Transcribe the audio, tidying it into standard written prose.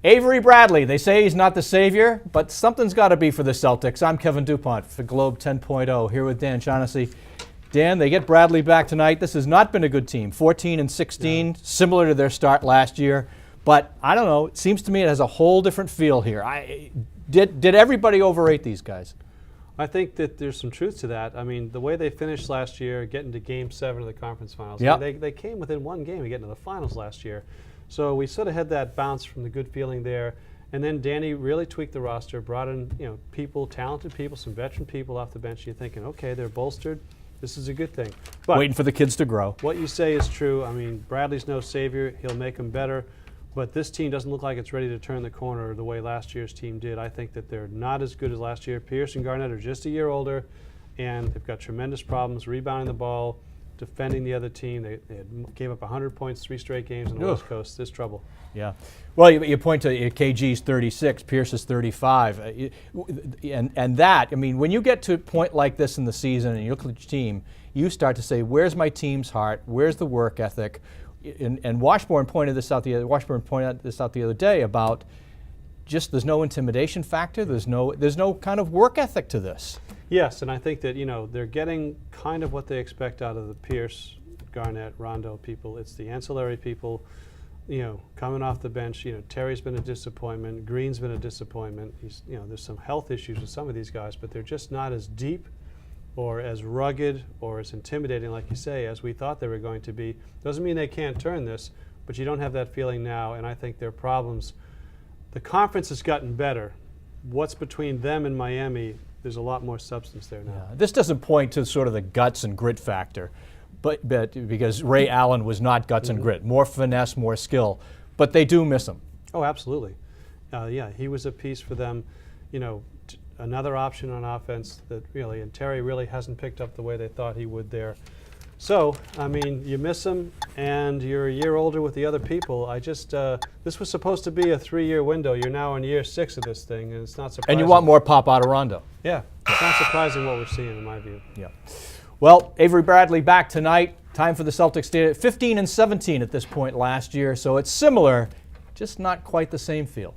Avery Bradley, they say he's not the savior, but something's got to be for the Celtics. I'm Kevin Dupont for Globe 10.0, here with Dan Shaughnessy. Dan, they get Bradley back tonight. This has not been a good team. 14-16, similar to their start last year. But I don't know, it seems to me it has a whole different feel here. Did everybody overrate these guys? I think that there's some truth to that. I mean, the way they finished last year, getting to Game 7 of the conference finals, yep. They came within one game of getting to the finals last year. So we sort of had that bounce from the good feeling there. And then Danny really tweaked the roster, brought in people, talented people, some veteran people off the bench. You're thinking, okay, they're bolstered. This is a good thing. But waiting for the kids to grow. What you say is true. I mean, Bradley's no savior. He'll make them better. But this team doesn't look like it's ready to turn the corner the way last year's team did. I think that they're not as good as last year. Pierce and Garnett are just a year older, and they've got tremendous problems rebounding the ball, defending the other team. They gave up 100 points 3 straight games on the West Coast. There's trouble. Yeah. Well, you point to KG's 36, Pierce is 35. And that, I mean, when you get to a point like this in the season and you look at your team, you start to say, where's my team's heart? Where's the work ethic? And Washburn pointed this out the other day about just there's no intimidation factor. There's no kind of work ethic to this. Yes, and I think that they're getting kind of what they expect out of the Pierce, Garnett, Rondo people. It's the ancillary people, coming off the bench. Terry's been a disappointment. Green's been a disappointment. There's some health issues with some of these guys, but they're just not as deep or as rugged or as intimidating, like you say, as we thought they were going to be. Doesn't mean they can't turn this, but you don't have that feeling now, and I think their problems, the conference has gotten better. What's between them and Miami, there's a lot more substance there now. Yeah. This doesn't point to sort of the guts and grit factor, but because Ray Allen was not guts and grit, more finesse, more skill, but they do miss him. Oh, absolutely. Yeah, he was a piece for them, another option on offense that and Terry really hasn't picked up the way they thought he would there. So, I mean, you miss him, and you're a year older with the other people. This was supposed to be a 3-year window. You're now in year 6 of this thing, and it's not surprising. And you want more pop out of Rondo. Yeah, it's not surprising what we're seeing, in my view. Yeah. Well, Avery Bradley back tonight. Time for the Celtics to 15-17 at this point last year, so it's similar, just not quite the same feel.